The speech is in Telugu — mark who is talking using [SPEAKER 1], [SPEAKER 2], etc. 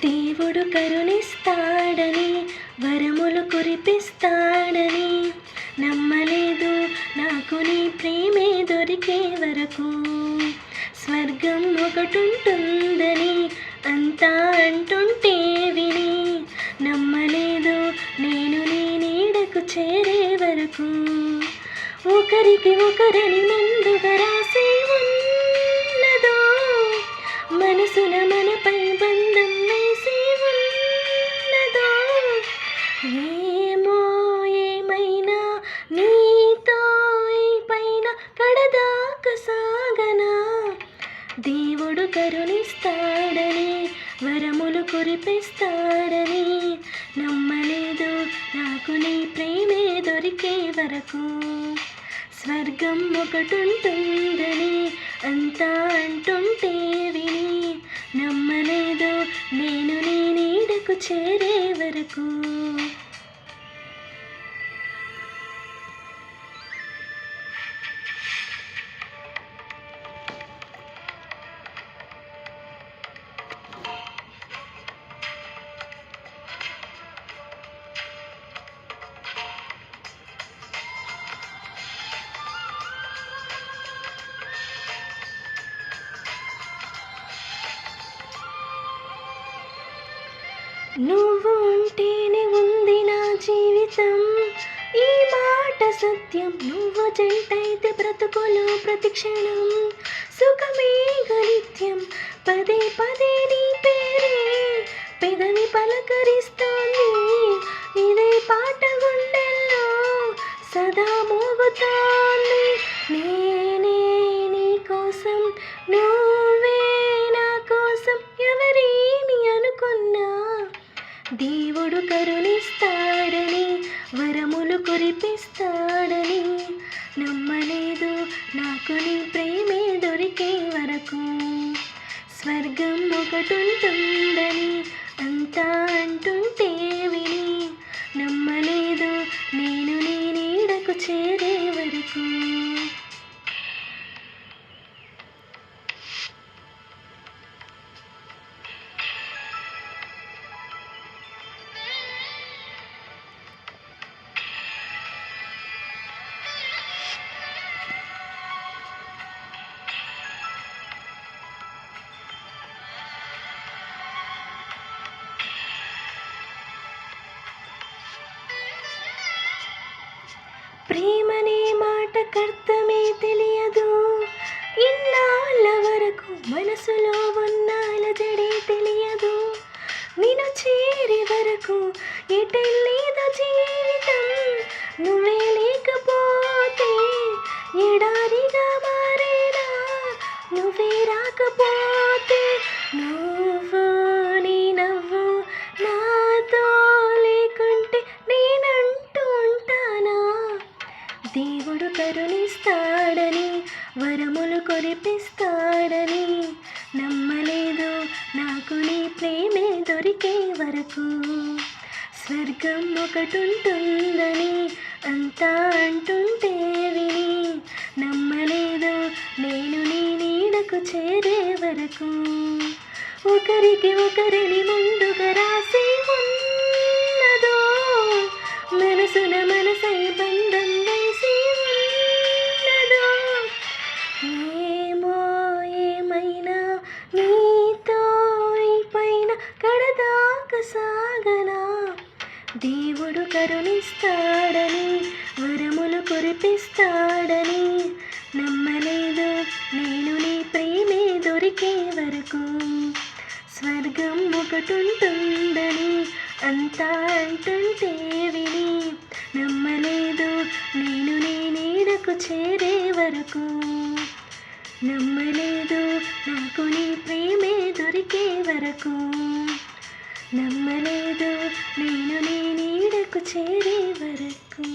[SPEAKER 1] దేవుడు కరుణిస్తాడని, వరములు కురిపిస్తాడని నమ్మలేదు నాకు నీ ప్రేమే దొరికే వరకు. స్వర్గం ఒకటుంటుందని అంతా అంటుంటే విని నమ్మలేదు నేను నీ నీడకు చేరే వరకు. ఒకరికి ఒకరని ముందుగా రాసి ఉన్నదో, మనసున మనపై బంధం వేసి ఉన్నదో. ఏమో ఏమైనా నీతో ఈ పైన కడదాక సాగనా. దేవుడు కరుణిస్తాడని, వరములు కురిపిస్తాడని నమ్మలేదు నాకు నీ ప్రేమే దొరికే వరకు. స్వర్గం ఒకటుంటుందని అంతా అంటుంటే విని నమ్మలేదు నేను నీ నీడకు చేరే వరకు. నువ్వు ఉంటేనే ఉంది నా జీవితం, ఈ మాట సత్యం. నువ్వు జంటైతే బ్రతుకులో ప్రతిక్షణం సుఖమే నిత్యం. పదే పదే నీ పేరే పెదవి పలకరిస్తోంది, ఇదే పాట గుండెల్లో సదా మోగుతోంది. నేనే నీ కోసం, నువ్వే నా కోసం, ఎవరేమి అనుకున్నా దేవుడు కరుణిస్తాడని, వరములు కురిపిస్తాడని నమ్మలేదు నాకు నీ ప్రేమే దొరికే వరకు. స్వర్గం ఒకటుంటుందని అంతా అంటుంటే విని నమ్మలేదు నేను నీ నీడకు చేరే వరకు. ప్రేమనే మాటకర్థమే తెలియదు, ఇన్నాళ్ళ వరకు మనసులో ఉన్న అలజడే తెలియదు. నిన్ను చేరే వరకు ఎటెళ్ళేదో జీవితం, నువ్వే లేకపోతే ఎడారిగా మారేనా. నువ్వే రాకపోతే నువ్వు నీ నవ్వు నాతో లేకుంటే నేనంటూ ఉంటానా. దేవుడు కరుణిస్తాడని, వరములు కురిపిస్తాడని నమ్మలేదు నాకు నీ ప్రేమే దొరికే వరకు. స్వర్గం ఒకటుంటుందని అంతా అంటుంటే విని నమ్మలేదు నేను నీ నీడకు చేరే వరకు. ఒకరికి ఒకరిని ముందుగా రాసి ఉన్నదో, మనసున మనసై బంధం వేసి ఉన్నదో. ఏమో ఏమైనా నీతో ఈ పైన కడదాక సాగనా. దేవుడు కరుణిస్తాడని, వరములు కురిపిస్తాడని నమ్మలేదు నేను నీ ప్రేమే దొరికే వరకు. స్వర్గం ఒకటుంటుందని అంతా అంటుంటే విని నమ్మలేదు నేను నీ నీడకు చేరే వరకు. నమ్మలేదు నాకు నీ ప్రేమే దొరికే వరకు. నమ్మలేదు నేను నీ నీడకు చేరే వరకు.